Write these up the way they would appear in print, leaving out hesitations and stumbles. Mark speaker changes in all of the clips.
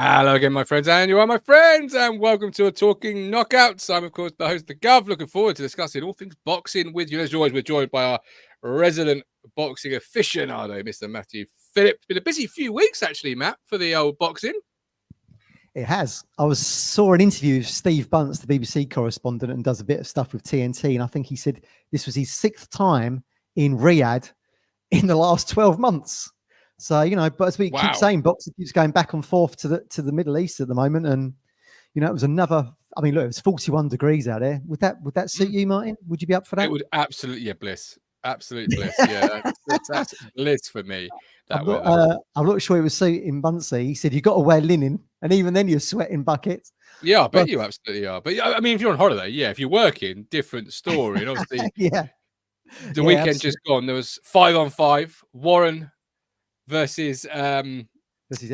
Speaker 1: Hello again, my friends, and you are my friends, and welcome to a Talking Knockouts. I'm, of course, the host, the Gov. Looking forward to discussing all things boxing with you. As always, we're joined by our resident boxing aficionado, Mr. Matthew Phillip. It's been a busy few weeks, actually, Matt, for the old boxing.
Speaker 2: It has. Saw an interview with Steve Bunce, the BBC correspondent, and does a bit of stuff with TNT. And I think he said this was his 6th time in Riyadh in the last 12 months. So, but as we keep saying, boxing keeps going back and forth to the Middle East at the moment. And, it was another, look, it was 41 degrees out there. Would that suit you, Martin? Would you be up for that?
Speaker 1: It would absolutely, bliss. Absolute bliss. Yeah, that's bliss for me.
Speaker 2: I'm not sure it was suiting Buncey. He said, you've got to wear linen. And even then you're sweating buckets.
Speaker 1: Yeah, I bet you absolutely are. But if you're on holiday, if you're working, different story. And obviously, the weekend absolutely. Just gone. There was 5-on-5, Warren versus
Speaker 2: Eddie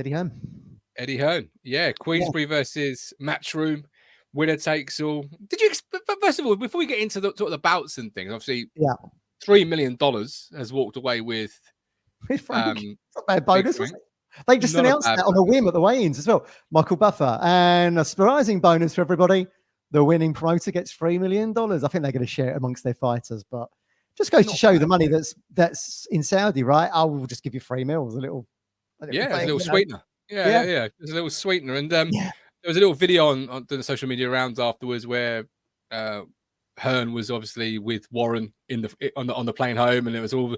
Speaker 2: Hearn.
Speaker 1: Eddie Hearn, Queensbury versus Matchroom. Winner takes all. Did you? But first of all, before we get into the bouts and things, obviously, $3 million has walked away with
Speaker 2: Frank. It's not a bad bonus. They just announced that on a whim at the weigh-ins as well. Michael Buffer, and a surprising bonus for everybody: the winning promoter gets $3 million. I think they're going to share it amongst their fighters, but. Just goes to show the money that's in Saudi, right? I will just give you $3 million, a little
Speaker 1: sweetener. Yeah. There's a little sweetener, and there was a little video on the social media rounds afterwards where Hearn was obviously with Warren on the plane home, and it was all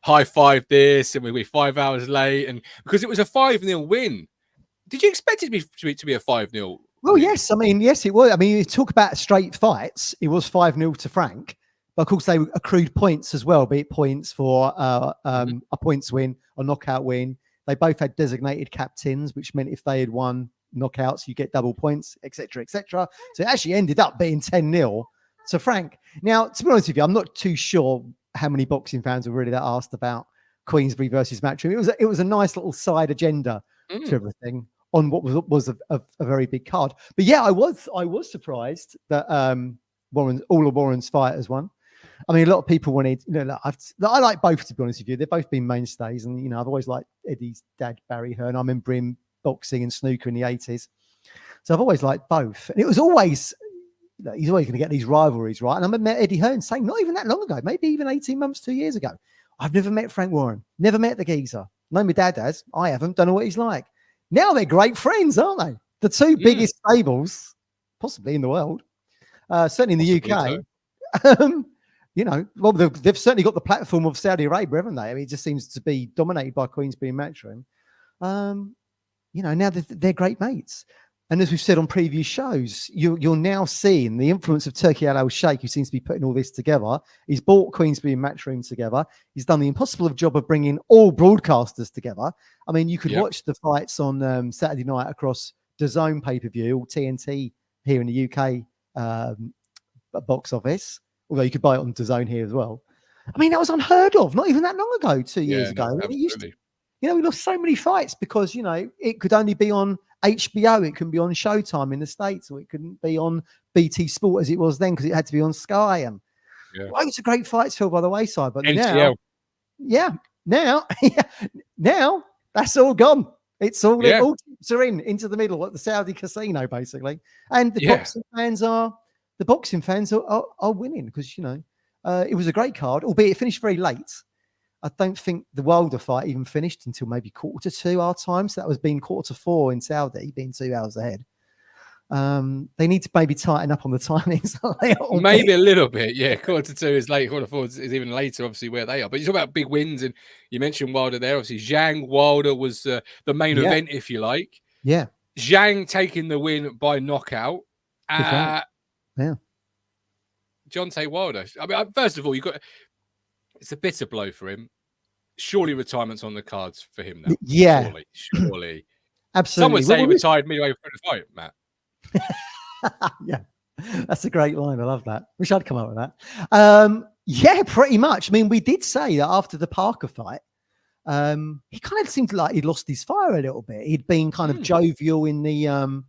Speaker 1: high five this, and we're 5 hours late, and because it was a 5-0 win. Did you expect it to be a 5-0?
Speaker 2: Well, yes. Yes, it was. You talk about straight fights. It was 5-0 to Frank. But of course, they accrued points as well, be it points for a points win or knockout win. They both had designated captains, which meant if they had won knockouts, you get double points, etc., etc. So it actually ended up being 10-0 to Frank. Now, to be honest with you, I'm not too sure how many boxing fans were really that asked about Queensbury versus Matchroom. It was a nice little side agenda to everything on what was a very big card. But yeah, I was surprised that all of Warren's fighters won. A lot of people wanted, I like both, to be honest with you. They've both been mainstays. And, I've always liked Eddie's dad, Barry Hearn. I remember him boxing and snooker in the 80s. So I've always liked both. And it was always, he's always going to get these rivalries, right? And I remember Eddie Hearn saying, not even that long ago, maybe even 18 months, 2 years ago, I've never met Frank Warren, never met the geezer. No, my dad has. I haven't. Don't know what he's like. Now they're great friends, aren't they? The two biggest stables, possibly in the world, certainly in the UK. Well, they've certainly got the platform of Saudi Arabia, haven't they? It just seems to be dominated by Queensbury and Matchroom. Now they're great mates. And as we've said on previous shows, you're now seeing the influence of Turki Al-Sheikh, who seems to be putting all this together. He's brought Queensbury and Matchroom together. He's done the impossible job of bringing all broadcasters together. You could watch the fights on Saturday night across DAZN pay-per-view, or TNT here in the UK box office. Although you could buy it on DAZN here as well. That was unheard of. Not even that long ago, 2 years ago.
Speaker 1: No,
Speaker 2: we lost so many fights because, it could only be on HBO. It couldn't be on Showtime in the States, or it couldn't be on BT Sport as it was then because it had to be on Sky. And loads of great fights fell by the wayside. But
Speaker 1: NTL.
Speaker 2: now that's all gone. It's all chips are into the middle at the Saudi casino, basically. And the boxing fans are winning because, it was a great card, albeit it finished very late. I don't think the Wilder fight even finished until maybe 1:45 our time. So that was being 3:45 in Saudi, being 2 hours ahead. They need to maybe tighten up on the timings.
Speaker 1: Maybe a little bit. 2:45 is late. 4:45 is even later, obviously, where they are. But you talk about big wins, and you mentioned Wilder there. Obviously, Zhang Wilder was the main event, if you like.
Speaker 2: Yeah.
Speaker 1: Zhang taking the win by knockout. Deontay Wilder. First of all, it's a bitter blow for him. Surely retirement's on the cards for him now.
Speaker 2: Yeah.
Speaker 1: Surely.
Speaker 2: Absolutely.
Speaker 1: Some would say he retired midway through the fight, Matt.
Speaker 2: Yeah. That's a great line. I love that. Wish I'd come up with that. Pretty much. We did say that after the Parker fight, he kind of seemed like he'd lost his fire a little bit. He'd been kind of jovial in the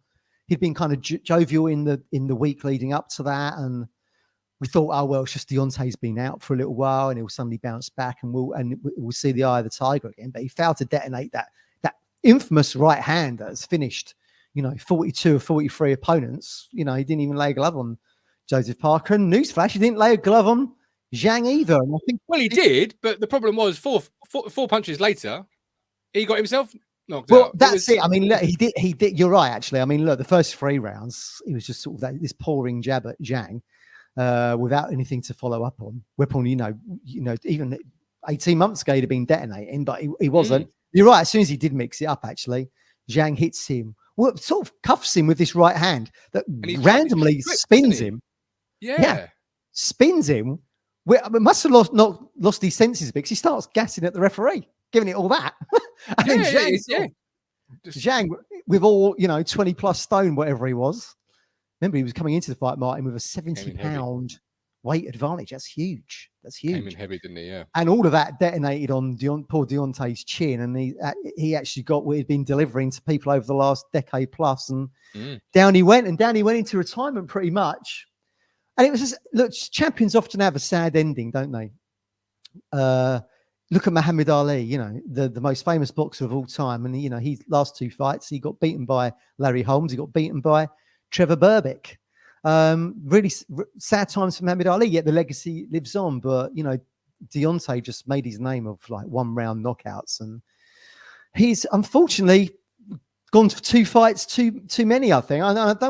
Speaker 2: jovial in the week leading up to that, and we thought, it's just Deontay's been out for a little while, and he'll suddenly bounce back, and we'll see the eye of the tiger again. But he failed to detonate that infamous right hand that has finished 42 or 43 opponents. He didn't even lay a glove on Joseph Parker. And newsflash, he didn't lay a glove on Zhang either. And I think,
Speaker 1: well, he did, but the problem was four punches later, he got himself knocked
Speaker 2: well,
Speaker 1: out.
Speaker 2: that's it. I mean, look, he did. You're right, actually. I mean, look, the first 3 rounds, he was just sort of this pouring jab at Zhang without anything to follow up on. Weapon, even 18 months ago, he'd have been detonating, but he wasn't. You're right. As soon as he did mix it up, actually, Zhang hits him. Well, sort of cuffs him with this right hand that randomly spins him.
Speaker 1: Yeah.
Speaker 2: Spins him. Well, it must have lost his senses because he starts gassing at the referee, giving it all that. And then Zhang, with all 20 plus stone, whatever he was. Remember, he was coming into the fight, Martin, with a 70-pound weight advantage. That's huge.
Speaker 1: Came in heavy, didn't he? Yeah.
Speaker 2: And all of that detonated on poor Deontay's chin, and he actually got what he'd been delivering to people over the last decade plus, and down he went into retirement pretty much. And it was just, look, champions often have a sad ending, don't they? Look at Muhammad Ali, the most famous boxer of all time, and his last 2 fights, he got beaten by Larry Holmes, he got beaten by Trevor Berbick. Really sad times for Muhammad Ali, yet the legacy lives on. But Deontay just made his name of like 1-round knockouts, and he's unfortunately gone for 2 fights too many. I think. I don't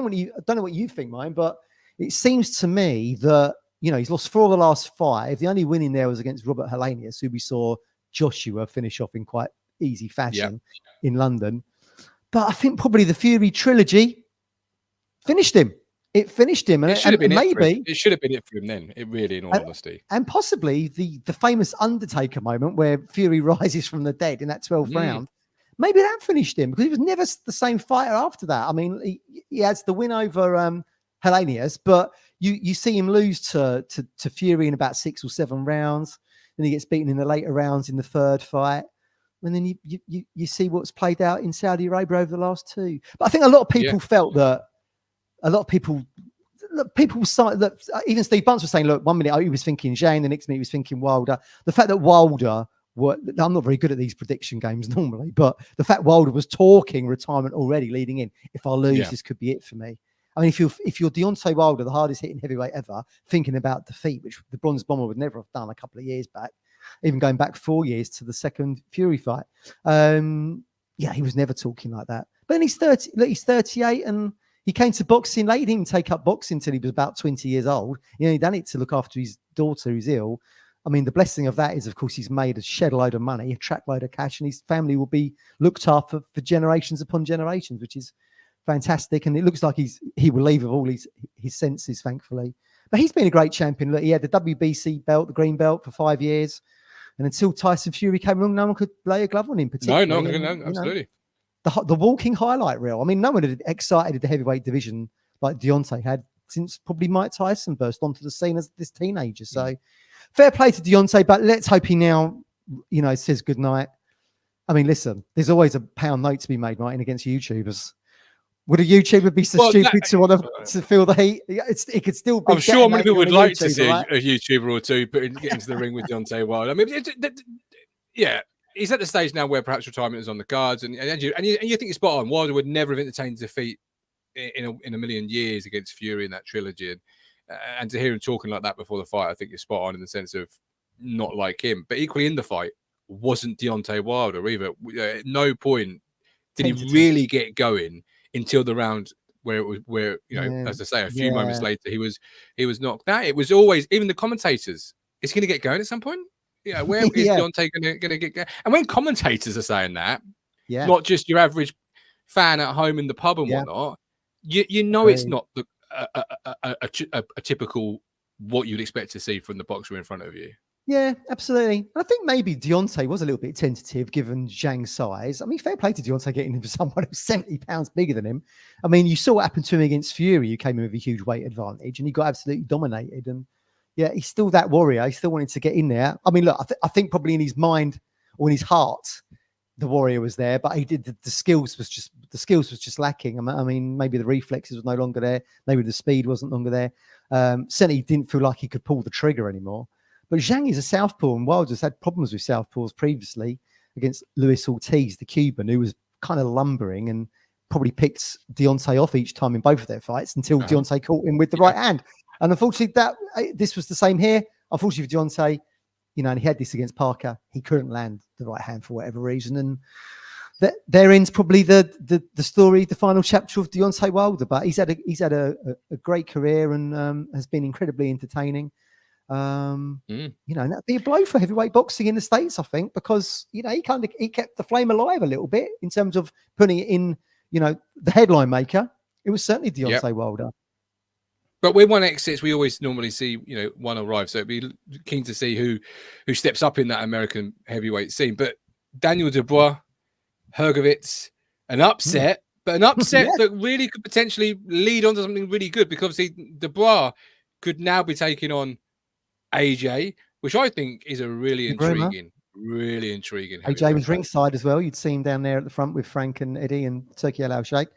Speaker 2: know what you think, mine, but it seems to me that he's lost 4 of the last 5. The only win in there was against Robert Helenius, who we saw Joshua finish off in quite easy fashion in London. But I think probably the Fury trilogy finished him. It finished him, and
Speaker 1: it should have been it for him then. It really, in all honesty,
Speaker 2: and possibly the famous Undertaker moment where Fury rises from the dead in that 12th round. Maybe that finished him because he was never the same fighter after that. I mean, he has the win over Helenius, but you see him lose to Fury in about 6 or 7 rounds, and he gets beaten in the later rounds in the 3rd fight. And then you see what's played out in Saudi Arabia over the last 2. But I think a lot of people felt that. A lot of people even Steve Bunce was saying, look, 1 minute he was thinking Zhang, the next minute he was thinking Wilder. The fact that Wilder, I'm not very good at these prediction games normally, but the fact Wilder was talking retirement already leading in, if I lose, this could be it for me. I mean, if you're Deontay Wilder, the hardest hitting heavyweight ever, thinking about defeat, which the Bronze Bomber would never have done a couple of years back, even going back 4 years to the second Fury fight. He was never talking like that. But then he's 38 and he came to boxing late. He didn't even take up boxing until he was about 20 years old. He done it to look after his daughter who's ill. I mean, the blessing of that is, of course, he's made a shed load of money, a track load of cash, and his family will be looked after for generations upon generations, which is fantastic. And it looks like he will leave with all his senses, thankfully. But he's been a great champion. Look, he had the WBC belt, the green belt, for 5 years. And until Tyson Fury came along, no one could lay a glove on him particularly.
Speaker 1: No, absolutely.
Speaker 2: The walking highlight reel. I mean, no one had excited the heavyweight division like Deontay had since probably Mike Tyson burst onto the scene as this teenager. So fair play to Deontay, but let's hope he now, says goodnight. I mean, listen, there's always a pound note to be made, Martin, against YouTubers. Would a YouTuber be so stupid to want to feel the heat? It could still be.
Speaker 1: I'm sure many people would like to see a YouTuber or two get into the ring with Deontay Wilder. I mean, he's at the stage now where perhaps retirement is on the cards, and you think it's spot on. Wilder would never have entertained defeat in a million years against Fury in that trilogy, and to hear him talking like that before the fight, I think is spot on in the sense of not like him. But equally in the fight, wasn't Deontay Wilder either. At no point did he really get going until the round where as I say, a few moments later, he was knocked out. It was always, even the commentators, is he going to get going at some point? Where is Deontay going to get going? And when commentators are saying that, not just your average fan at home in the pub and whatnot, it's not a typical what you'd expect to see from the boxer in front of you.
Speaker 2: Yeah, absolutely. I think maybe Deontay was a little bit tentative given Zhang's size. I mean, fair play to Deontay getting him for someone who's 70 pounds bigger than him. I mean, you saw what happened to him against Fury, who came in with a huge weight advantage, and he got absolutely dominated. And he's still that warrior. He still wanted to get in there. I mean, look, I think probably in his mind or in his heart, the warrior was there, but he did the skills was just lacking. I mean, maybe the reflexes were no longer there. Maybe the speed wasn't longer there. Certainly, he didn't feel like he could pull the trigger anymore. But Zhang is a southpaw, and Wilder's had problems with southpaws previously against Luis Ortiz, the Cuban, who was kind of lumbering and probably picked Deontay off each time in both of their fights until Deontay caught him with the right hand. And unfortunately, this was the same here. Unfortunately for Deontay, and he had this against Parker. He couldn't land the right hand for whatever reason. And there ends probably the story, the final chapter of Deontay Wilder. But he's had a great career and has been incredibly entertaining. And that'd be a blow for heavyweight boxing in the States, I think, because he kept the flame alive a little bit in terms of putting it in, the headline maker. It was certainly Deontay Wilder.
Speaker 1: But with one exits, we always normally see, one arrive. So it'd be keen to see who steps up in that American heavyweight scene. But Daniel Dubois, Hrgovic, an upset, but an upset that really could potentially lead on to something really good, because Dubois could now be taking on AJ, which I think is a really intriguing.
Speaker 2: AJ was ringside as well. You'd see him down there at the front with Frank and Eddie and Turkey Al Sheikh.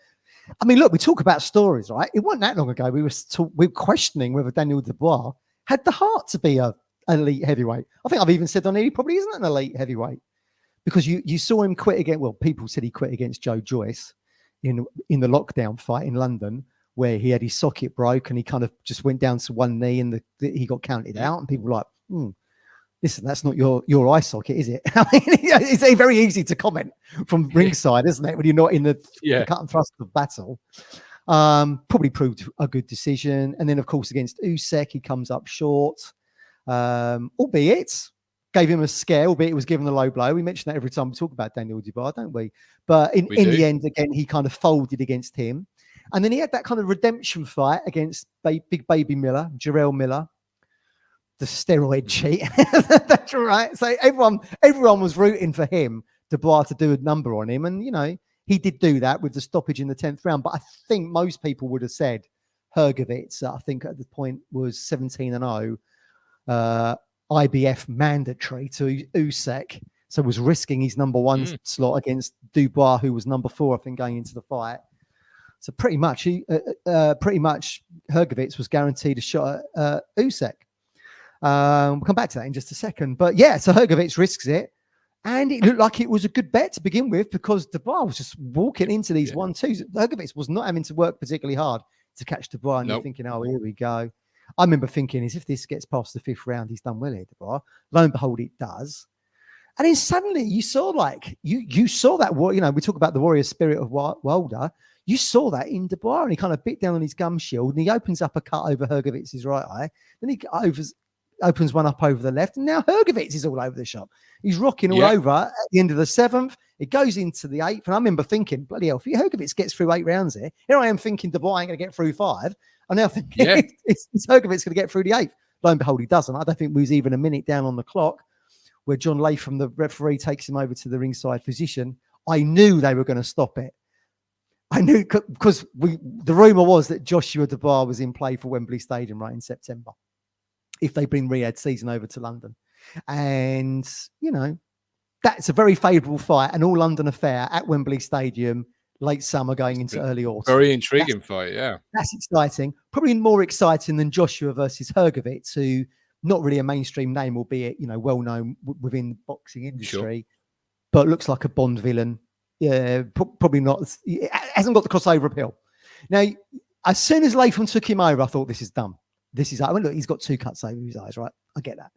Speaker 2: I mean, look, we talk about stories, right? It wasn't that long ago we were questioning whether Daniel Dubois had the heart to be an elite heavyweight. I think I've even said on here he probably isn't an elite heavyweight, because you saw him quit again. Well, people said he quit against Joe Joyce in the lockdown fight in London, where he had his socket broke and he kind of just went down to one knee and he got counted out. And people were like, listen, that's not your eye socket, is it? I mean, it's very easy to comment from ringside, isn't it, when you're not in the cut and thrust of battle. Probably proved a good decision. And then, of course, against Usyk, he comes up short, albeit gave him a scare, albeit it was given a low blow. We mention that every time we talk about Daniel Dubois, don't we? But in the end, again, he kind of folded against him. And then he had that kind of redemption fight against Big Baby Miller, Jarrell Miller, the steroid cheat. That's right. So everyone was rooting for him, Dubois, to do a number on him. And, he did do that with the stoppage in the 10th round. But I think most people would have said Hrgovic, I think at the point was 17-0, IBF mandatory to Usyk. So was risking his number one slot against Dubois, who was number 4, I think, going into the fight. So pretty much Hrgovic was guaranteed a shot at Usyk. We'll come back to that in just a second. But so Hrgovic risks it. And it looked like it was a good bet to begin with, because Dubois was just walking into these 1-2s. Hrgovic was not having to work particularly hard to catch Dubois. And you're thinking, oh, here we go. I remember thinking, if this gets past the 5th round, he's done well here, Dubois. Lo and behold, it does. And then suddenly you saw you saw that, we talk about the warrior spirit of Wilder. You saw that in Dubois, and he kind of bit down on his gum shield, and he opens up a cut over Hrgovic's right eye. Then he opens one up over the left, and now Hrgovic is all over the shop. He's rocking all over at the end of the 7th. It goes into the 8th, and I remember thinking, bloody hell, if Hrgovic gets through 8 rounds here I am thinking Dubois ain't going to get through 5. I now think it's Hrgovic going to get through the 8th. Lo and behold, he doesn't. I don't think we was even a minute down on the clock where John Latham, the referee, takes him over to the ringside position. I knew they were going to stop it. I knew, because the rumor was that Joshua Dubois was in play for Wembley Stadium right in September, if they bring Riyadh season over to London. And, that's a very favourable fight, an all-London affair at Wembley Stadium, late summer going into early autumn.
Speaker 1: Very intriguing fight, yeah.
Speaker 2: That's exciting. Probably more exciting than Joshua versus Hrgovic, who not really a mainstream name, albeit, well-known within the boxing industry, but looks like a Bond villain. Yeah, probably not. It hasn't got the crossover appeal. Now, as soon as Latham took him over, I thought, this is done. Look, he's got 2 cuts over his eyes, right? I get that.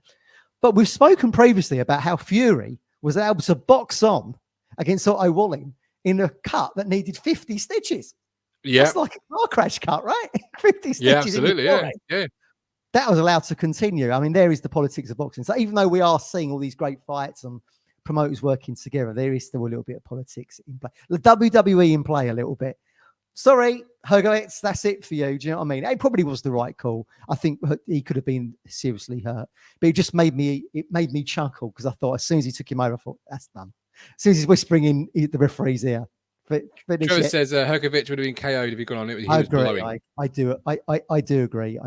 Speaker 2: But we've spoken previously about how Fury was able to box on against Otto Wallin in a cut that needed 50 stitches. Yeah. That's like a car crash cut, right? 50 stitches.
Speaker 1: Yeah, absolutely. Yeah.
Speaker 2: That was allowed to continue. I mean, there is the politics of boxing. So even though we are seeing all these great fights and promoters working together, there is still a little bit of politics in play. The WWE in play a little bit. Sorry, Hrgovic, that's it for you. Do you know what I mean? It probably was the right call. I think he could have been seriously hurt, but it just made me chuckle, because I thought as soon as he took him over, I thought, that's done. As soon as he's whispering in the referee's ear.
Speaker 1: Joe says Hrgovic would have been KO'd if he'd gone on it. I do agree.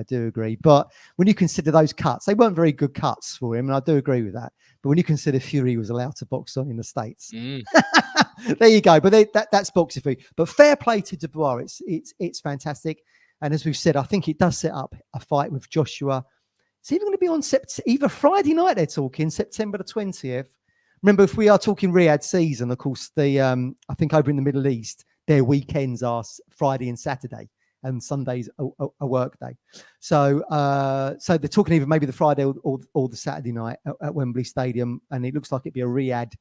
Speaker 1: But when you consider those cuts, they weren't very good cuts for him, and I do agree with that. But when you consider Fury was allowed to box on in the States, there you go. But that's boxing for you. But fair play to Dubois. It's fantastic. And as we've said, I think it does set up a fight with Joshua. It's even going to be on either Friday night, they're talking, September the 20th. Remember, if we are talking Riyadh season, of course, I think over in the Middle East,
Speaker 2: their weekends are Friday and Saturday, and Sunday's a work day. So so they're talking even maybe the Friday or the Saturday night at Wembley Stadium, and it looks like it'd be a Riyadh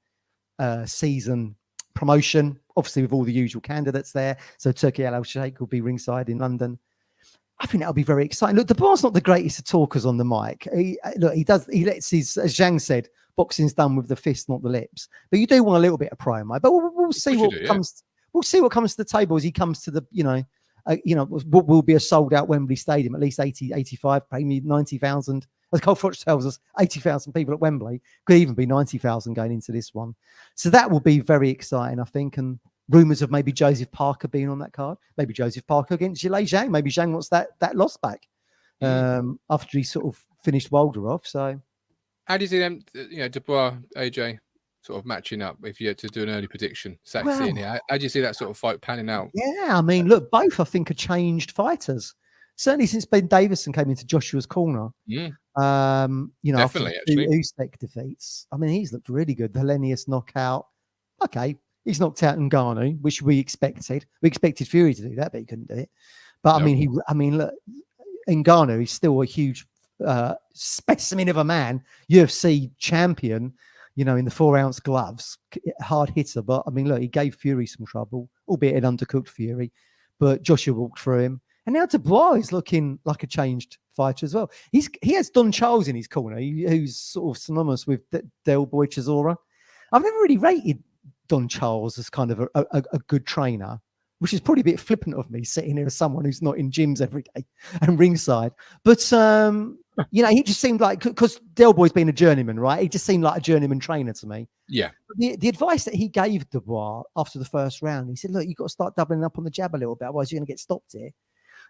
Speaker 2: season promotion, obviously with all the usual candidates there. So Turki Al-Sheikh will be ringside in London. I think that'll be very exciting. Look, Dubois not the greatest of talkers on the mic. He lets his, as Zhang said, boxing's done with the fist, not the lips. But you do want a little bit of promo. But we'll see what comes. We'll see what comes to the table as he comes to the, what will be a sold out Wembley Stadium, at least 80, 85, maybe 90,000. As Cole Froch tells us, 80,000 people at Wembley, could even be 90,000 going into this one. So that will be very exciting, I think. And rumours of maybe Joseph Parker being on that card. Maybe Joseph Parker against Zhilei Zhang. Maybe Zhang wants that loss back after he sort of finished Wilder off. So
Speaker 1: how do you see them, Dubois, AJ, sort of matching up if you had to do an early prediction? How do you see that sort of fight panning out?
Speaker 2: Yeah, I mean, look, both I think are changed fighters. Certainly since Ben Davison came into Joshua's corner.
Speaker 1: Definitely,
Speaker 2: after the Usyk defeats. I mean, he's looked really good. The Hellenius knockout. Okay, he's knocked out Ngannou, which we expected. We expected Fury to do that, but he couldn't do it. But look, Ngannou is still a huge specimen of a man, UFC champion. In the 4-ounce gloves, hard hitter. But I mean, look, he gave Fury some trouble, albeit an undercooked Fury. But Joshua walked through him. And now Dubois is looking like a changed fighter as well. He has Don Charles in his corner, who's sort of synonymous with Del Boy Chisora. I've never really rated Don Charles as kind of a good trainer, which is probably a bit flippant of me sitting here as someone who's not in gyms every day and ringside. But, he just seemed like, because Del Boy's been a journeyman, right? He just seemed like a journeyman trainer to me.
Speaker 1: Yeah.
Speaker 2: The advice that he gave Dubois after the first round, he said, look, you've got to start doubling up on the jab a little bit, otherwise you're going to get stopped here.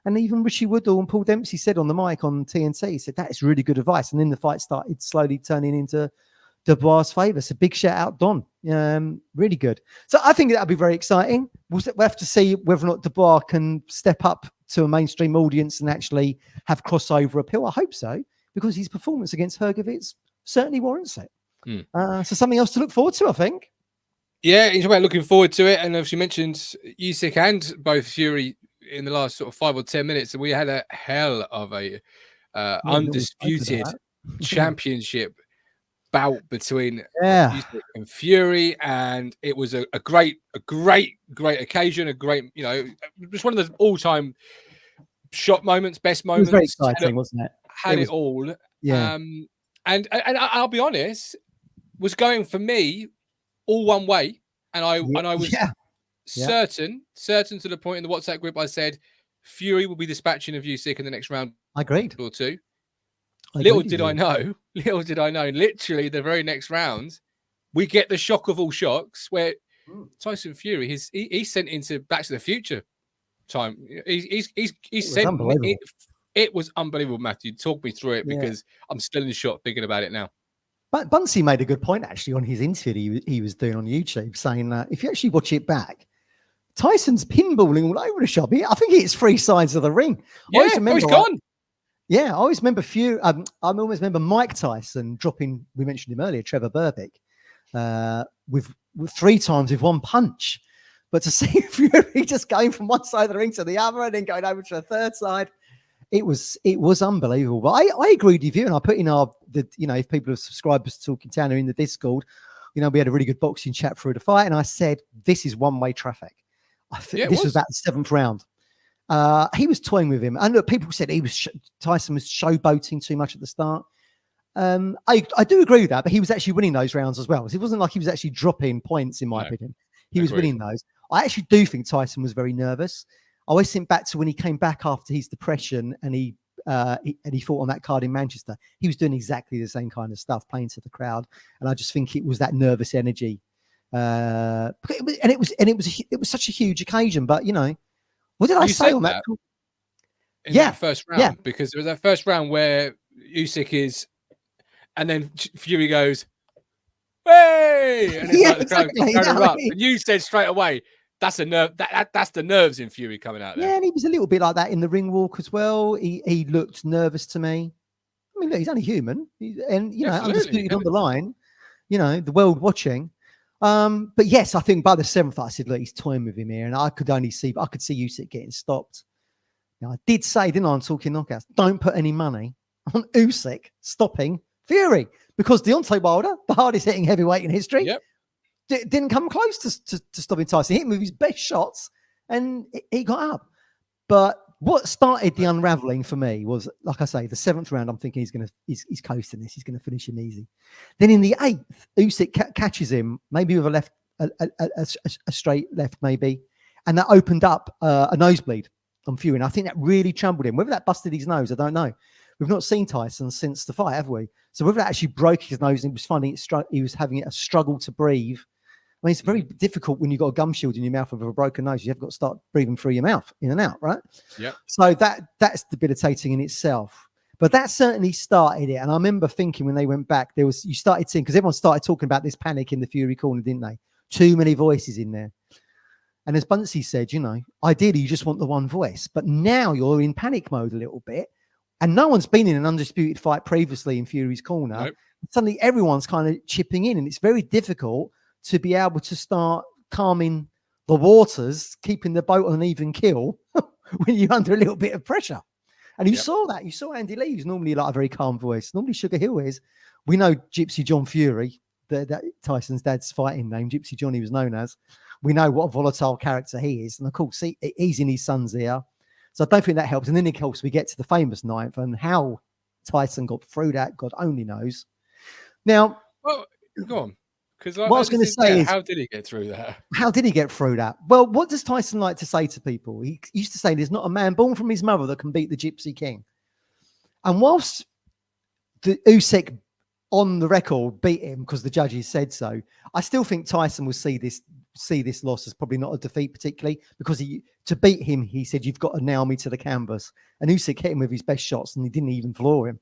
Speaker 2: And even Richie Woodall and Paul Dempsey said on the mic on TNT, he said, that is really good advice. And then the fight started slowly turning into Dubois' favour. So big shout out, Don. Really good. So I think that'll be very exciting. We'll have to see whether or not Dubois can step up to a mainstream audience and actually have crossover appeal. I hope so, because his performance against Hrgovic certainly warrants it. So something else to look forward to, I think.
Speaker 1: Yeah, he's looking forward to it. And as you mentioned, Usyk and both Fury in the last sort of 5 or 10 minutes, and we had a hell of a undisputed championship bout between Usyk and Fury, and it was a great occasion, a great, just one of the all-time shot moments, best moments.
Speaker 2: It was very exciting, wasn't it?
Speaker 1: Had it all.
Speaker 2: Yeah.
Speaker 1: And I'll be honest, was going for me all one way, and I was certain to the point in the WhatsApp group I said Fury will be dispatching of Usyk in the next round.
Speaker 2: I agreed.
Speaker 1: Or two. Little did I know, literally the very next round, we get the shock of all shocks where Tyson Fury, he's sent into Back to the Future time. He's sent me. It was unbelievable, Matthew. Talk me through it, because I'm still in shock thinking about it now.
Speaker 2: But Bunsey made a good point actually on his interview he was doing on YouTube, saying that if you actually watch it back, Tyson's pinballing all over the shop. I think it's 3 sides of the ring.
Speaker 1: Yeah, he's gone.
Speaker 2: Yeah, I always remember I always remember Mike Tyson dropping. We mentioned him earlier, Trevor Burbick, with 3 times with 1 punch. But to see Fury just going from one side of the ring to the other and then going over to the third side, it was unbelievable. But I agreed with you, and I put in if people have subscribed to Talking Town or in the Discord, we had a really good boxing chat through the fight, and I said this is one-way traffic. I think this was about the 7th round. He was toying with him, and look, people said Tyson was showboating too much at the start. I do agree with that, but he was actually winning those rounds as well. So it wasn't like he was actually dropping points, in my opinion. He was winning those. I actually do think Tyson was very nervous. I always think back to when he came back after his depression and he fought on that card in Manchester. He was doing exactly the same kind of stuff, playing to the crowd, and I just think it was that nervous energy. It was such a huge occasion. But what did I say on that?
Speaker 1: In that first round, because there was that first round where Usyk is, and then Fury goes, "Hey!" And it's the crowd erupts. And you said straight away, that's a nerve. That's the nerves in Fury coming out there.
Speaker 2: Yeah, and he was a little bit like that in the ring walk as well. He looked nervous to me. I mean, look, he's only human, undisputed on the line. The world watching. But yes, I think by the 7th, I said, look, he's toying with him here. And I could see Usyk getting stopped. Now, I did say, didn't I, on Talking Knockouts, don't put any money on Usyk stopping Fury, because Deontay Wilder, the hardest hitting heavyweight in history, didn't come close to stopping Tyson. He hit him with his best shots and he got up. But what started the unraveling for me was, like I say, the 7th round. I'm thinking he's coasting this. He's going to finish him easy. Then in the 8th, Usyk catches him, maybe with a straight left, maybe, and that opened up a nosebleed on Fury. And I think that really troubled him. Whether that busted his nose, I don't know. We've not seen Tyson since the fight, have we? So whether that actually broke his nose and he was finding he was having a struggle to breathe. I mean, it's very difficult when you've got a gum shield in your mouth with a broken nose. You have got to start breathing through your mouth, in and out, right?
Speaker 1: Yeah.
Speaker 2: So that's debilitating in itself. But that certainly started it. And I remember thinking when they went back, you started seeing, because everyone started talking about this panic in the Fury corner, didn't they? Too many voices in there. And as Buncey said, ideally you just want the one voice. But now you're in panic mode a little bit. And no one's been in an undisputed fight previously in Fury's corner.
Speaker 1: Nope.
Speaker 2: Suddenly everyone's kind of chipping in, and it's very difficult to be able to start calming the waters, keeping the boat on an even keel when you're under a little bit of pressure. And you saw that. You saw Andy Lee, who's normally like a very calm voice. Normally Sugar Hill is. We know Gypsy John Fury, that Tyson's dad's fighting name, Gypsy John he was known as. We know what a volatile character he is. And of course, he's in his son's ear. So I don't think that helps. And then, of course, we get to the famous 9th, and how Tyson got through that, God only knows. Now,
Speaker 1: well, go on. Because
Speaker 2: what I was going to say is,
Speaker 1: how did he get through that?
Speaker 2: How did he get through that? Well, what does Tyson like to say to people? He used to say, there's not a man born from his mother that can beat the Gypsy King. And whilst the Usyk on the record beat him because the judges said so, I still think Tyson will see this loss as probably not a defeat particularly, because to beat him, he said, you've got to nail me to the canvas. And Usyk hit him with his best shots and he didn't even floor him.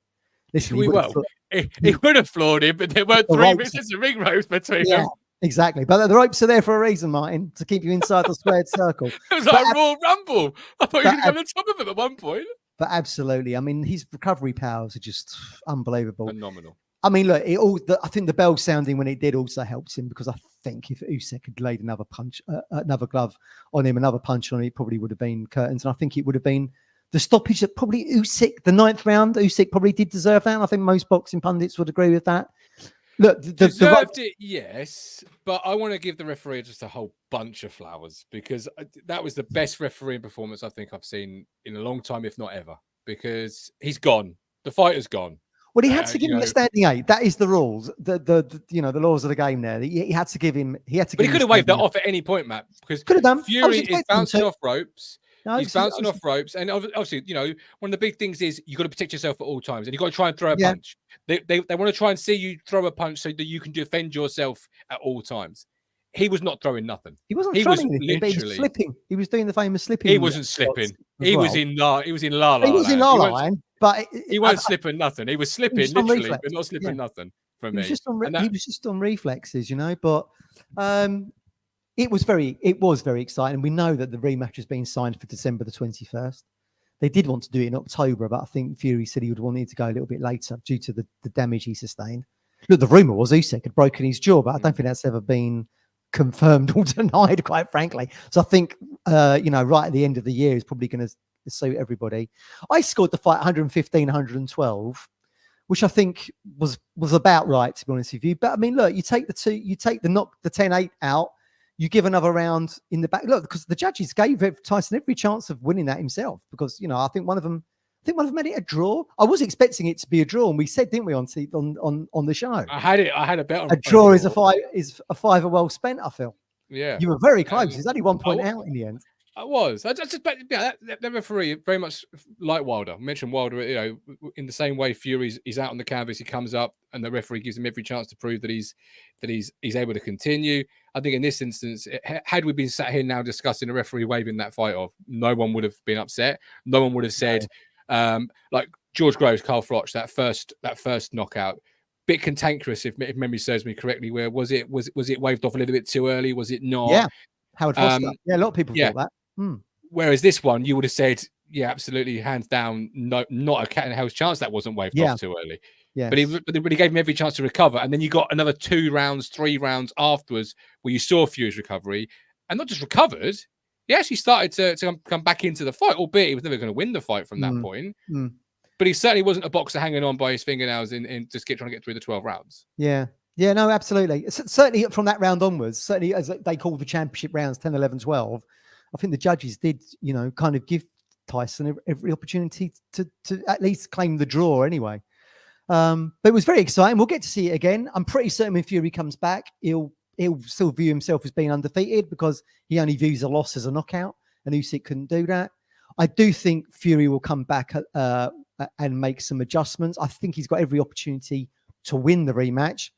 Speaker 2: Listen, he
Speaker 1: would have floored him, but there weren't 3 minutes of ring ropes between them.
Speaker 2: Exactly. But the ropes are there for a reason, Martin, to keep you inside the squared circle.
Speaker 1: It was like a Royal Rumble. I thought you were going to go on the top of it at one point.
Speaker 2: But absolutely. I mean, his recovery powers are just unbelievable.
Speaker 1: Phenomenal.
Speaker 2: I mean, look, I think the bell sounding when it did also helps him, because I think if Usyk had laid another punch, another glove on him, another punch on him, it probably would have been curtains. And I think it would have been the stoppage that probably Usyk, the 9th round, Usyk probably did deserve that. And I think most boxing pundits would agree with that. Look,
Speaker 1: deserved it, yes, but I want to give the referee just a whole bunch of flowers, because that was the best refereeing performance I think I've seen in a long time, if not ever, because he's gone. The fighter's gone.
Speaker 2: Well, he had to give him a standing 8. That is the rules. The laws of the game there. He had to give him. But he could
Speaker 1: have waved that off at any point, Matt, because
Speaker 2: could have done.
Speaker 1: Fury is bouncing off ropes.
Speaker 2: No,
Speaker 1: he's bouncing off ropes, and obviously, one of the big things is you've got to protect yourself at all times, and you've got to try and throw a punch. They want to try and see you throw a punch so that you can defend yourself at all times. He was not throwing nothing.
Speaker 2: He wasn't throwing anything, but he was slipping. He was doing the famous slipping.
Speaker 1: He wasn't slipping. He was in la la. He was in la
Speaker 2: la, but
Speaker 1: he wasn't slipping nothing. He was slipping literally, but not slipping nothing. For me,
Speaker 2: he was just on reflexes, But it was very exciting. We know that the rematch has been signed for December the 21st. They did want to do it in October, but I think Fury said he would want it to go a little bit later due to the damage he sustained. Look, the rumor was Usyk had broken his jaw, but I don't think that's ever been confirmed or denied, quite frankly. So I think, right at the end of the year is probably going to suit everybody. I scored the fight 115, 112, which I think was about right, to be honest with you. But I mean, look, you take the 10-8 out, you give another round in the back. Look, because the judges gave Tyson every chance of winning that himself, because, I think one of them made it a draw. I was expecting it to be a draw, and we said, didn't we, on the show? I had a bet on a draw. Is a fiver well spent, I feel.
Speaker 1: Yeah.
Speaker 2: You were very close. It's only 1 point out in the end.
Speaker 1: I was. I just that referee very much like Wilder. I mentioned Wilder, in the same way Fury's he's out on the canvas, he comes up and the referee gives him every chance to prove that he's able to continue. I think in this instance, had we been sat here now discussing a referee waving that fight off, no one would have been upset. No one would have said, like George Groves, Carl Froch, that first knockout, bit cantankerous if memory serves me correctly. Where was it waved off a little bit too early? Was it not?
Speaker 2: Yeah, Howard Foster. A lot of people thought that.
Speaker 1: Whereas this one, you would have said, yeah, absolutely, hands down, no, not a cat in hell's chance that wasn't waved off too early.
Speaker 2: Yes.
Speaker 1: But he gave him every chance to recover. And then you got another 2 rounds, 3 rounds afterwards where you saw Fury's recovery. And not just recovered, he actually started to come back into the fight, albeit he was never going to win the fight from that point. But he certainly wasn't a boxer hanging on by his fingernails in just trying to get through the 12 rounds.
Speaker 2: Yeah. Yeah, no, absolutely. Certainly from that round onwards, certainly as they called the championship rounds 10, 11, 12, I think the judges did, kind of give Tyson every opportunity to at least claim the draw anyway. But it was very exciting. We'll get to see it again. I'm pretty certain when Fury comes back, he'll still view himself as being undefeated because he only views a loss as a knockout, and Usyk couldn't do that. I do think Fury will come back and make some adjustments. I think he's got every opportunity to win the rematch,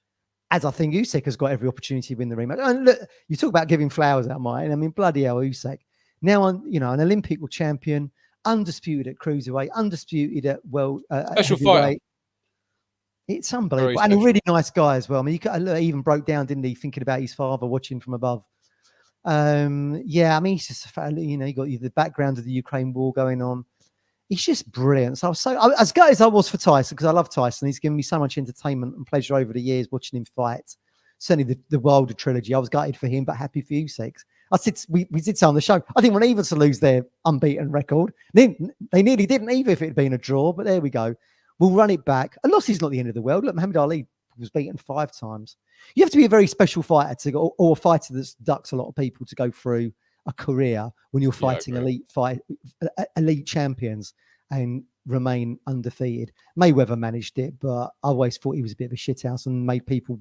Speaker 2: as I think Usyk has got every opportunity to win the rematch. And look, you talk about giving flowers out, Martin. I mean, bloody hell, Usyk. Now, an Olympic champion, undisputed at cruiserweight, undisputed at
Speaker 1: special fight.
Speaker 2: It's unbelievable. And a really nice guy as well. I mean, he even broke down, didn't he, thinking about his father watching from above. I mean, he's just you got the background of the Ukraine war going on. He's just brilliant. So as good as I was for Tyson, because I love Tyson, he's given me so much entertainment and pleasure over the years watching him fight. Certainly the Wilder trilogy, I was gutted for him, but happy for Usyk. We did say on the show, I didn't want either to lose their unbeaten record. They nearly didn't either if it had been a draw, but there we go. We'll run it back. A loss is not the end of the world. Look, Muhammad Ali was beaten 5 times. You have to be a very special fighter to go, or a fighter that's ducked a lot of people to go through a career when you're fighting elite champions and remain undefeated. Mayweather managed it, but I always thought he was a bit of a shithouse and made people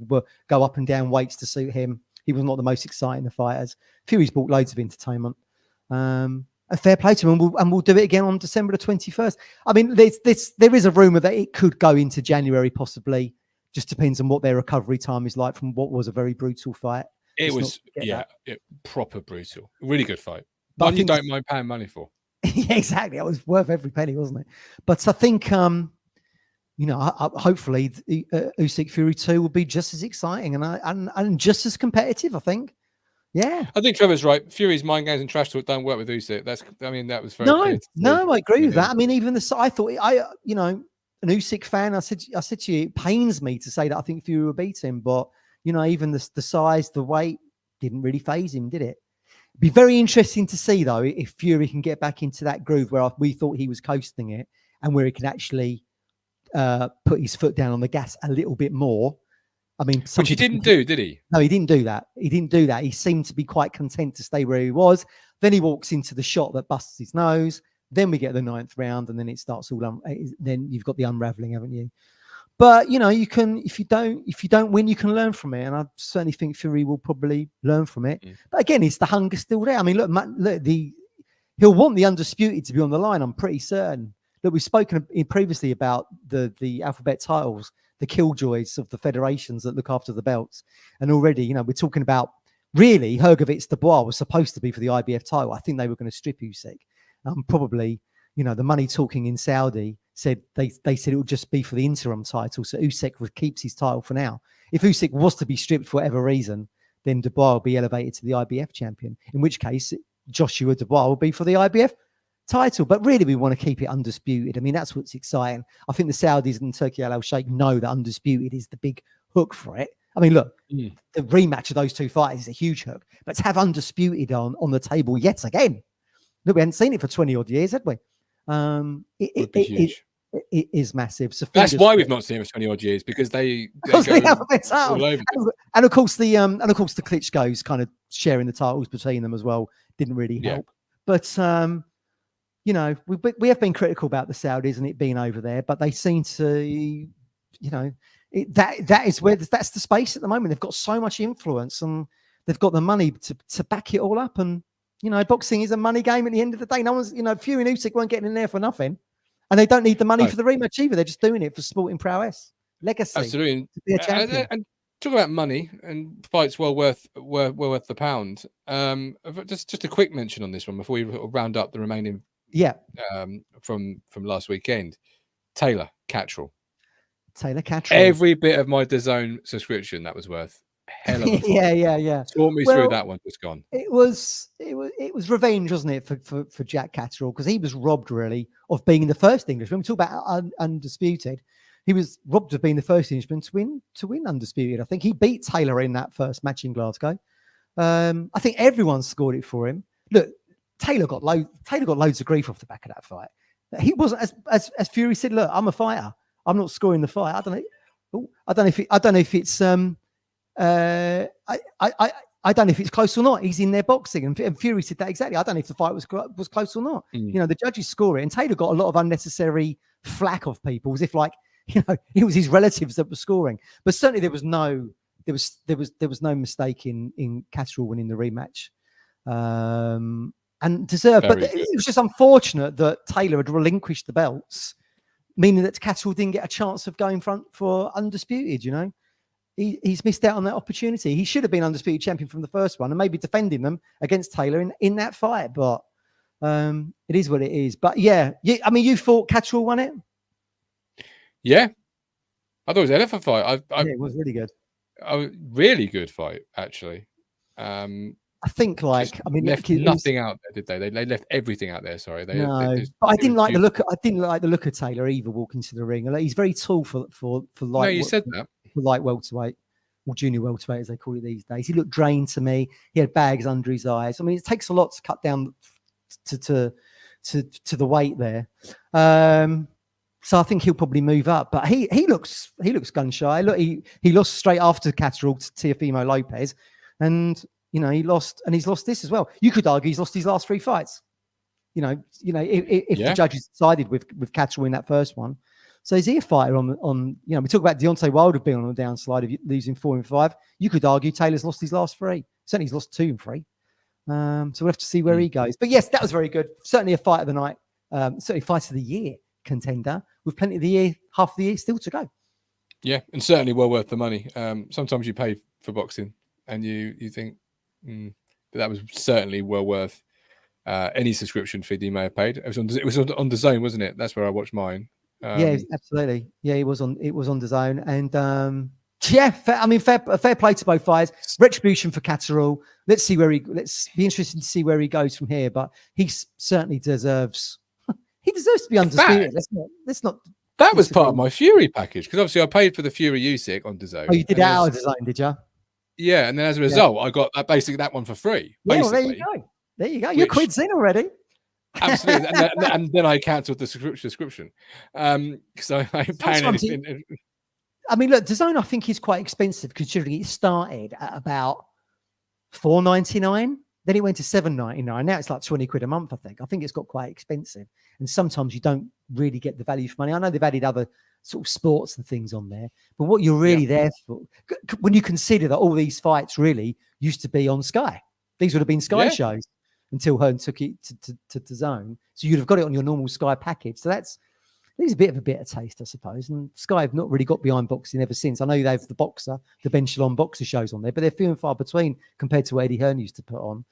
Speaker 2: go up and down weights to suit him. He was not the most exciting of fighters. Fury's brought loads of entertainment. A fair play to him, and we'll do it again on December the 21st. I mean, there is a rumor that it could go into January, possibly. Just depends on what their recovery time is like from what was a very brutal fight.
Speaker 1: It was, proper brutal. Really good fight. But one you don't mind paying money for.
Speaker 2: Yeah, exactly. It was worth every penny, wasn't it? But I think, hopefully, Usyk Fury 2 will be just as exciting and just as competitive, I think. Yeah,
Speaker 1: I think Trevor's right. Fury's mind games and trash talk don't work with Usyk. That was very clear.
Speaker 2: No, I agree with that. I mean, even I thought an Usyk fan. I said to you, it pains me to say that I think Fury will beat him, but even the size, the weight didn't really faze him, did it? It'd be very interesting to see though if Fury can get back into that groove where we thought he was coasting it, and where he can actually put his foot down on the gas a little bit more. I mean,
Speaker 1: which he didn't do, did he?
Speaker 2: No, he didn't do that. He seemed to be quite content to stay where he was. Then he walks into the shot that busts his nose. Then we get the 9th round, and then it starts all. Then you've got the unraveling, haven't you? But you can, if you don't win, you can learn from it, and I certainly think Fury will probably learn from it. But again, is the hunger still there? I mean, look, he'll want the undisputed to be on the line. I'm pretty certain. Look, we've spoken previously about the alphabet titles, the killjoys of the federations that look after the belts. And already, we're talking about really Hrgovic Dubois was supposed to be for the IBF title. I think they were going to strip Usyk. Probably, the money talking in Saudi said they said it would just be for the interim title. So Usyk keeps his title for now. If Usyk was to be stripped for whatever reason, then Dubois will be elevated to the IBF champion, in which case Joshua Dubois will be for the IBF title. But really, we want to keep it undisputed. I mean, that's what's exciting. I think the Saudis and Turkey Al Sheikh know that undisputed is the big hook for it. I mean, look, the rematch of those two fighters is a huge hook, but to have undisputed on the table yet again, look, we hadn't seen it for 20 odd years, had we? It is massive. So
Speaker 1: that's why we've not seen it for 20 odd years, because they go all over.
Speaker 2: And of course the Klitschko's kind of sharing the titles between them as well didn't really help. But we have been critical about the Saudis and it being over there, but they seem to, that's the space at the moment. They've got so much influence and they've got the money to back it all up. And boxing is a money game at the end of the day. No one's, Fury and Usyk weren't getting in there for nothing, and they don't need the money for the rematch either. They're just doing it for sporting prowess, legacy.
Speaker 1: Absolutely.
Speaker 2: To be a champion.
Speaker 1: And talk about money and fights well worth the pound. Just a quick mention on this one before we round up the remaining. From last weekend, Taylor Catterall. Every bit of my DAZN subscription that was worth hell of a fight.
Speaker 2: Yeah.
Speaker 1: Talk me through that one. Just gone.
Speaker 2: It was revenge, wasn't it, for Jack Catterall, because he was robbed really of being the first Englishman. We talk about undisputed. he was robbed of being the first Englishman to win undisputed. I think he beat Taylor in that first match in Glasgow. I think everyone scored it for him. Look, Taylor got loads of grief off the back of that fight. He wasn't as Fury said. Look, I'm a fighter. I'm not scoring the fight. I don't know if it's I don't know if it's close or not. He's in there boxing, and Fury said that exactly. I don't know if the fight was close or not. You know, the judges score it, and Taylor got a lot of unnecessary flack off people, as if like, you know, it was his relatives that were scoring. But certainly there was no mistake in Catterall winning the rematch, and deserved. But it was just unfortunate that Taylor had relinquished the belts, meaning that Catterall didn't get a chance of going front for undisputed. You know. He's missed out on that opportunity. He should have been undisputed champion from the first one and maybe defending them against Taylor in that fight. But it is what it is. But yeah, I mean, you thought Catterall won it?
Speaker 1: Yeah. I thought it was a hell of a fight.
Speaker 2: Yeah, it was really good.
Speaker 1: A really good fight, actually.
Speaker 2: I think, like, I mean,
Speaker 1: left nothing out there, did they? They left everything out there. Sorry,
Speaker 2: but I didn't like the look. I didn't like the look of Taylor either walking to the ring. Like, he's very tall for light.
Speaker 1: No, you said that.
Speaker 2: For light welterweight or junior welterweight, as they call it these days. He looked drained to me. He had bags under his eyes. I mean, it takes a lot to cut down to the weight there. So I think he'll probably move up. But he looks gun shy. Look, he lost straight after Catterall to Teofimo Lopez, and you know he's lost this as well. You could argue he's lost his last 3 fights. You know, if the judges sided with Catterall in that first one. So is he a fighter on you know, we talk about Deontay Wilder being on the downslide of losing 4 and 5. You could argue Taylor's lost his last 3. Certainly he's lost 2 and 3. So we'll have to see where he goes. But yes, that was very good. Certainly a fight of the night. Certainly fight of the year contender with plenty of the year, half of the year still to go.
Speaker 1: Yeah, and certainly well worth the money. Sometimes you pay for boxing and you think, but that was certainly well worth any subscription fee you may have paid. It was on the Zone, wasn't it? That's where I watched mine.
Speaker 2: Yeah, absolutely. Yeah, it was on the Zone, and yeah, fair play to both fighters. Retribution for Catterall. Let's be interested to see where he goes from here. But he certainly deserves. He deserves to be undisputed. Let's not.
Speaker 1: That was part of my Fury package because obviously I paid for the Fury Usyk on DAZN.
Speaker 2: Oh, you did that out of DAZN, did you?
Speaker 1: Yeah, and then as a result, I got basically that one for free.
Speaker 2: Yeah, well, there you go. There you go. You're quid's in already.
Speaker 1: Absolutely, and then I cancelled the subscription because I ain't paying anything.
Speaker 2: I mean, look, DAZN I think is quite expensive considering it started at about $4.99. Then it went to $7.99. Now it's like 20 quid a month. I think it's got quite expensive, and sometimes you don't really get the value for money. I know they've added other sort of sports and things on there, but what you're really there for, when you consider that all these fights really used to be on Sky, these would have been Sky shows. Until Hearn took it to DAZN. So you'd have got it on your normal Sky package. So it's a bit of a bitter taste, I suppose. And Sky have not really got behind boxing ever since. I know they have the Boxer, the Ben Shalom Boxer shows on there, but they're few and far between compared to what Eddie Hearn used to put on.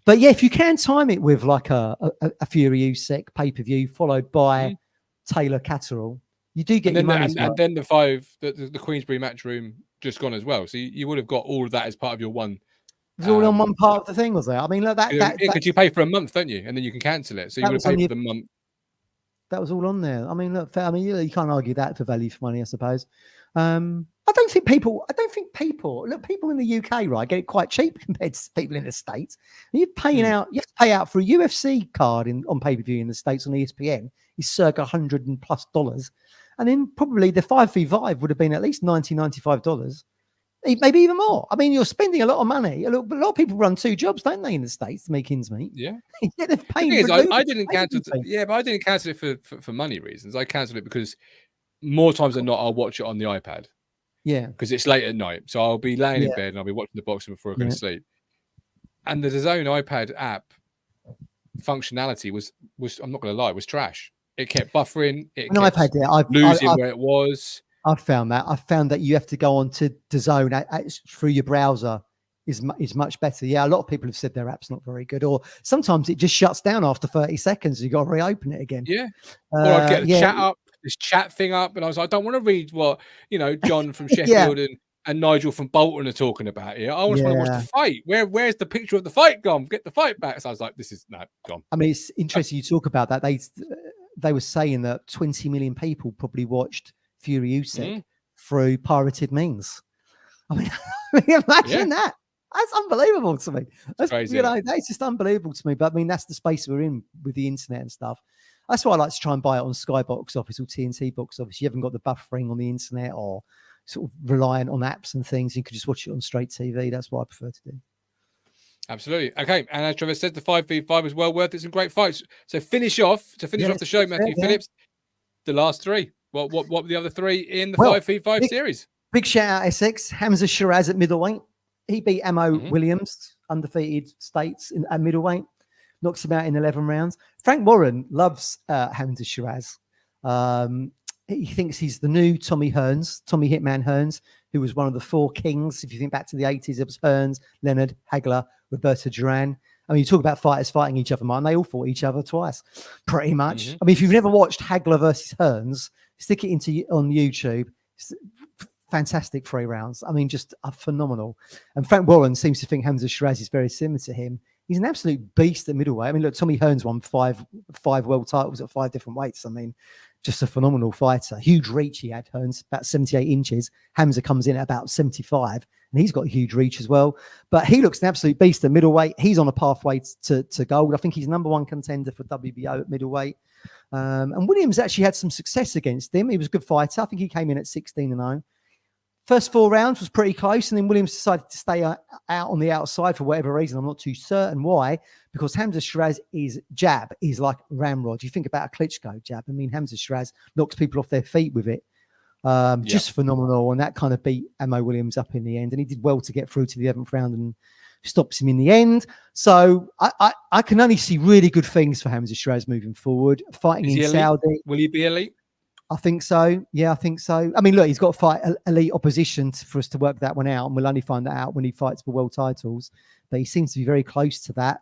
Speaker 2: But yeah, if you can time it with like a Fury Usyk pay-per-view followed by Taylor Catterall, you do get your money.
Speaker 1: And then the Queensbury Matchroom just gone as well. So you would have got all of that as part of your one.
Speaker 2: It was all on one part of the thing, was there? I mean, look,
Speaker 1: because you pay for a month, don't you? And then you can cancel it. So you would have paid for the month.
Speaker 2: That was all on there. I mean, look, you can't argue that for value for money, I suppose. I don't think people. Look, people in the UK, right, get it quite cheap compared to people in the States. And you're paying out. You have to pay out for a UFC card on pay-per-view in the States on ESPN. Is circa $100+, and then probably the 5v5 would have been at least $95. Maybe even more. I mean, you're spending a lot of money. A lot of people run 2 jobs, don't they, in the States to make ends meet?
Speaker 1: Yeah.
Speaker 2: Yeah, they're paying.
Speaker 1: I didn't cancel. But I didn't cancel it for money reasons. I cancelled it because more times than not, I'll watch it on the iPad.
Speaker 2: Yeah.
Speaker 1: Because it's late at night, so I'll be laying in bed and I'll be watching the boxing before I go to sleep. And the DAZN iPad app functionality was I'm not going to lie, was trash. It kept buffering. It kept losing where it was.
Speaker 2: I've found that you have to go on to DAZN through your browser is much better. Yeah, a lot of people have said their app's not very good, or sometimes it just shuts down after 30 seconds. You got to reopen it again.
Speaker 1: Yeah, or I'd get the chat thing up, and I was like, I don't want to read what John from Sheffield and Nigel from Bolton are talking about here. I just want to watch the fight. Where's the picture of the fight gone? Get the fight back. So I was like, this is gone.
Speaker 2: I mean, it's interesting you talk about that. They were saying that 20 million people probably watched Fury Usyk through pirated means. I mean, imagine that. That's unbelievable to me. That's
Speaker 1: crazy,
Speaker 2: that's just unbelievable to me. But I mean, that's the space we're in with the internet and stuff. That's why I like to try and buy it on Sky box office or TNT box office. You haven't got the buffering on the internet or sort of reliant on apps and things. You could just watch it on straight TV. That's what I prefer to do.
Speaker 1: Absolutely. Okay. And as Trevor said, the 5v5 was well worth it. Some great fights. So finish off the show, Matthew Phillips, the last three. What were the other three in the 5v5 series?
Speaker 2: Big shout out Essex. Hamzah Sheeraz at middleweight. He beat Ammo Williams, undefeated states at middleweight. Knocks him out in 11 rounds. Frank Warren loves Hamzah Sheeraz. He thinks he's the new Tommy Hitman Hearns, who was one of the four kings. If you think back to the 80s, it was Hearns, Leonard, Hagler, Roberto Duran. I mean, you talk about fighters fighting each other, man. They all fought each other twice, pretty much. I mean, if you've never watched Hagler versus Hearns, stick it on YouTube. It's fantastic 3 rounds. I mean, just phenomenal. And Frank Warren seems to think Hamzah Sheeraz is very similar to him. He's an absolute beast at middleweight. I mean, look, Tommy Hearns won five world titles at 5 different weights. I mean, just a phenomenal fighter. Huge reach he had, Hearns, about 78 inches. Hamzah comes in at about 75, and he's got a huge reach as well. But he looks an absolute beast at middleweight. He's on a pathway to gold. I think he's #1 contender for WBO at middleweight. And Williams actually had some success against him. He was a good fighter. I think he came in at 16-0. First 4 rounds was pretty close, and then Williams decided to stay out on the outside for whatever reason. I'm not too certain why, because Hamzah Sheeraz's jab is like ramrod. You think about a Klitschko jab. I mean, Hamzah Sheeraz knocks people off their feet with it. Just phenomenal, and that kind of beat Ammo Williams up in the end, and he did well to get through to the 11th round and stops him in the end. So I can only see really good things for Hamzah Sheeraz moving forward. Fighting in Saudi.
Speaker 1: Will he be elite?
Speaker 2: I think so. Yeah, I think so. I mean, look, he's got to fight elite opposition for us to work that one out, and we'll only find that out when he fights for world titles. But he seems to be very close to that.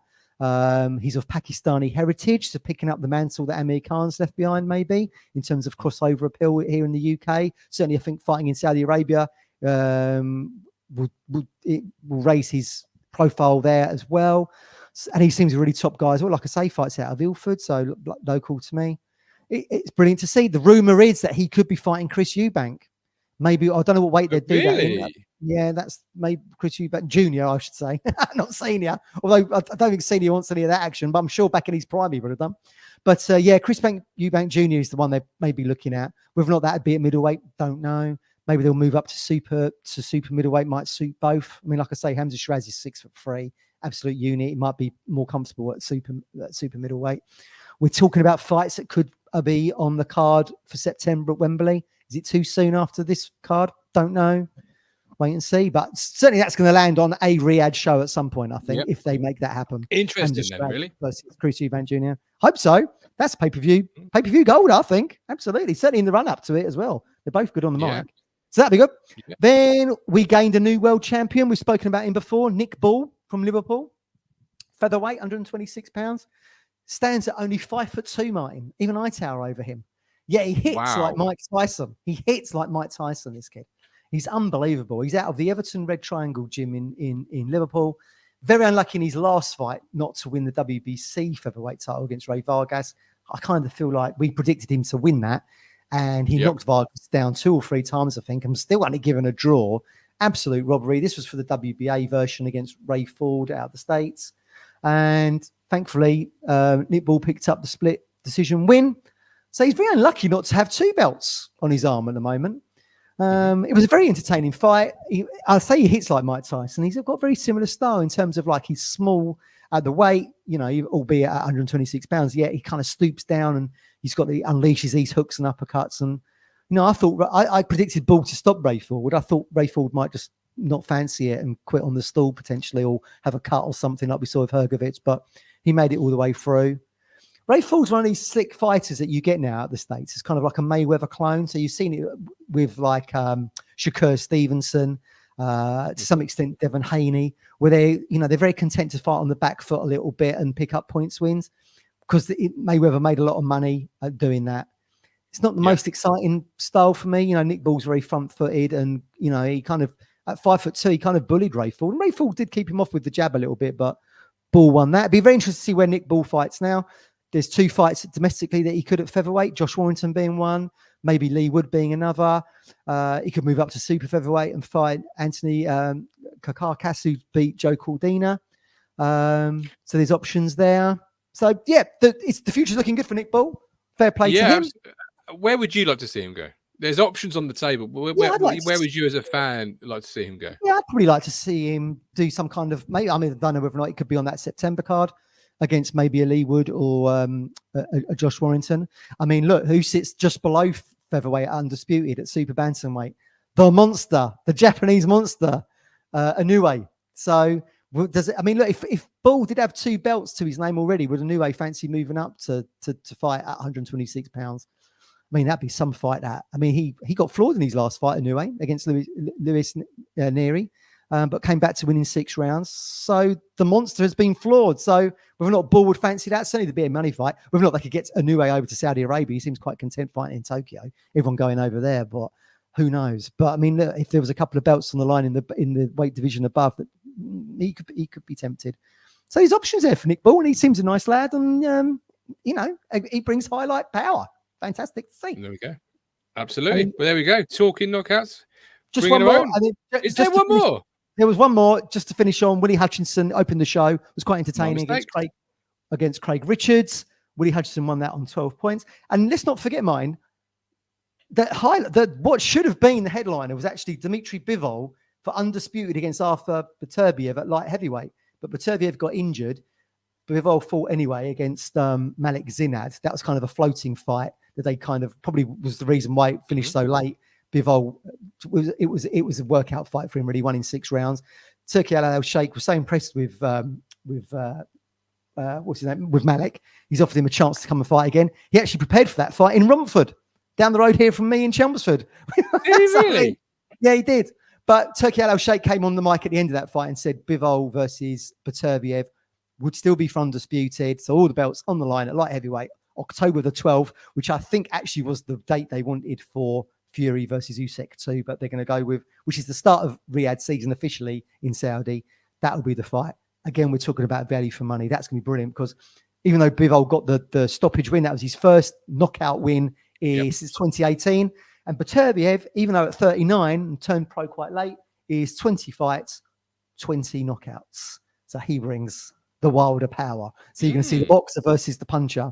Speaker 2: He's of Pakistani heritage, so picking up the mantle that Amir Khan's left behind, maybe, in terms of crossover appeal here in the UK. Certainly, I think fighting in Saudi Arabia will raise his profile there as well. And he seems a really top guy as well. Like I say, fights out of Ilford, so local to me. It's brilliant to see. The rumor is that he could be fighting Chris Eubank. Maybe, I don't know what weight they'd do that in. Yeah, that's maybe Chris Eubank Jr., I should say, not senior. Although I don't think senior wants any of that action, but I'm sure back in his prime he would have done. But yeah, Chris Eubank Jr. is the one they may be looking at. Whether or not that'd be at middleweight, don't know. Maybe they'll move up to super middleweight, might suit both. I mean, like I say, Hamzah Sheeraz is 6'3", absolute unit. He might be more comfortable at super middleweight. We're talking about fights that could be on the card for September at Wembley. Is it too soon after this card? Don't know. Wait and see. But certainly that's going to land on a Riyadh show at some point, I think, if they make that happen.
Speaker 1: Interesting then, really.
Speaker 2: Versus Chris Eubank Jr. Hope so. That's pay-per-view gold, I think. Absolutely. Certainly in the run-up to it as well. They're both good on the mic. So that'd be good. Yeah. Then we gained a new world champion. We've spoken about him before. Nick Ball from Liverpool. Featherweight, 126 pounds. Stands at only 5'2", Martin. Even I tower over him. Yeah, he hits like Mike Tyson. He hits like Mike Tyson, this kid. He's unbelievable. He's out of the Everton Red Triangle gym in Liverpool. Very unlucky in his last fight not to win the WBC featherweight title against Ray Vargas. I kind of feel like we predicted him to win that. And he knocked Vargas down 2 or 3 times, I think. I'm still only given a draw. Absolute robbery. This was for the WBA version against Ray Ford out of the States. And thankfully, Nick Ball picked up the split decision win. So he's very unlucky not to have 2 belts on his arm at the moment. It was a very entertaining fight. I'll say he hits like Mike Tyson. He's got a very similar style in terms of like he's small at the weight, you know, albeit at 126 pounds. Yet he kind of stoops down and he's got unleashes these hooks and uppercuts. And, you know, I predicted Ball to stop Ray Ford. I thought Ray Ford might just not fancy it and quit on the stall potentially, or have a cut or something like we saw with Hrgovic, but he made it all the way through. Ray Ford's one of these slick fighters that you get now out of the States. It's kind of like a Mayweather clone. So you've seen it with like Shakur Stevenson, to some extent Devin Haney, where they're very content to fight on the back foot a little bit and pick up points wins, because Mayweather made a lot of money at doing that. It's not the most exciting style for me. You know, Nick Ball's very front-footed, and you know, he kind of at 5'2", he kind of bullied Ray Ford. And Ray Ford did keep him off with the jab a little bit, but Ball won that. It'd be very interesting to see where Nick Ball fights now. There's 2 fights domestically that he could at featherweight, Josh Warrington being one, maybe Lee Wood being another. He could move up to super featherweight and fight Anthony Kakarkas, who beat Joe Cordina. So there's options there. So yeah, the future's looking good for Nick Ball. Fair play to him.
Speaker 1: Where would you like to see him go? There's options on the table. Where would you, as a fan, like to see him go?
Speaker 2: Yeah, I'd probably like to see him do some kind of, maybe, I mean, I don't know whether or not he could be on that September card against maybe a Lee Wood or a Josh Warrington. I mean, look, who sits just below featherweight undisputed at super bantamweight? The monster, the Japanese monster, Inoue. So does it? I mean, look, if Ball did have 2 belts to his name already, would Inoue fancy moving up to fight at 126 pounds? I mean, that'd be some fight. That, I mean, he got floored in his last fight, Inoue, against Luis Neri, but came back to win in 6 rounds. So the monster has been floored. So whether or not Ball would fancy that, certainly there'd be a money fight. Whether or not they could get Inoue over to Saudi Arabia, he seems quite content fighting in Tokyo. Everyone going over there, but who knows? But I mean, look, if there was a couple of belts on the line in the weight division above, that he could be tempted. So his options there for Nick Ball, and he seems a nice lad, and he brings highlight power. Fantastic to see.
Speaker 1: There we go. Absolutely. Well, there we go. Talking knockouts.
Speaker 2: Just one more.
Speaker 1: Is there one more?
Speaker 2: There was one more just to finish on. Willy Hutchinson opened the show. It was quite entertaining against Craig Richards. Willy Hutchinson won that on 12 points. And let's not forget, that what should have been the headliner was actually Dmitry Bivol for undisputed against Arthur Beterbiev at light heavyweight. But Beterbiev got injured. Bivol fought anyway against Malik Zinad. That was kind of a floating fight that they kind of probably was the reason why it finished so late. Bivol it was a workout fight for him. Really, won in 6 rounds. Turki Al Sheikh was so impressed with what's his name, with Malik. He's offered him a chance to come and fight again. He actually prepared for that fight in Romford, down the road here from me in Chelmsford.
Speaker 1: Did he really?
Speaker 2: Yeah, he did. But Turki Al Sheikh came on the mic at the end of that fight and said Bivol versus Beterbiev would still be for undisputed. So all the belts on the line at light heavyweight, October the 12th, which I think actually was the date they wanted for Fury versus Usyk too, but they're going to go with, which is the start of Riyadh season officially in Saudi. That will be the fight. Again, we're talking about value for money. That's going to be brilliant because even though Bivol got the stoppage win, that was his first knockout win since 2018. And Beterbiev, even though at 39 and turned pro quite late, is 20 fights, 20 knockouts. So he brings the wilder power. So you're going to see the boxer versus the puncher.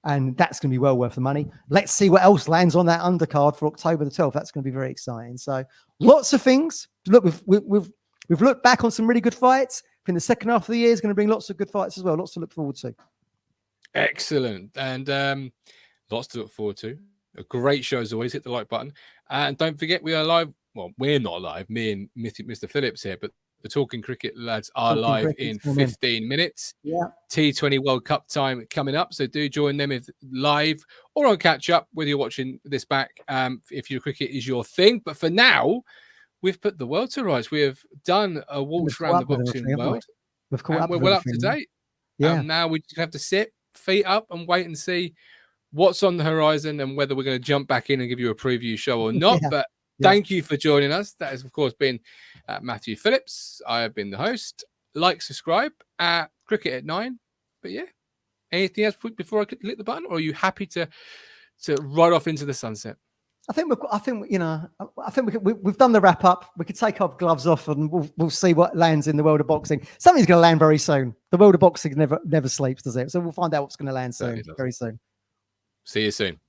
Speaker 2: And that's going to be well worth the money. Let's see what else lands on that undercard for October the 12th. That's going to be very exciting. So lots of things. Look, we've looked back on some really good fights. I think the second half of the year is going to bring lots of good fights as well. Lots to look forward to.
Speaker 1: Excellent. And lots to look forward to. A great show as always. Hit the like button. And don't forget, we are live. Well, we're not live. Me and Mr. Phillips here, but the Talking Cricket lads are live in 15 minutes.
Speaker 2: Yeah.
Speaker 1: T20 World Cup time coming up. So do join them if live or on catch up, whether you're watching this back, if your cricket is your thing. But for now, we've put the world to rights. We have done a waltz around the boxing world. We're well up to date.
Speaker 2: Yeah.
Speaker 1: Now we just have to sit, feet up, and wait and see what's on the horizon and whether we're going to jump back in and give you a preview show or not. But thank you for joining us. That has, of course, been Matthew Phillips. I have been the host. Like, subscribe at Cricket at 9. But yeah, anything else before I click the button, or are you happy to ride off into the sunset?
Speaker 2: I think we've done the wrap up. We could take our gloves off and we'll see what lands in the world of boxing. Something's going to land very soon. The world of boxing never sleeps, does it? So we'll find out what's going to land soon, very soon.
Speaker 1: See you soon.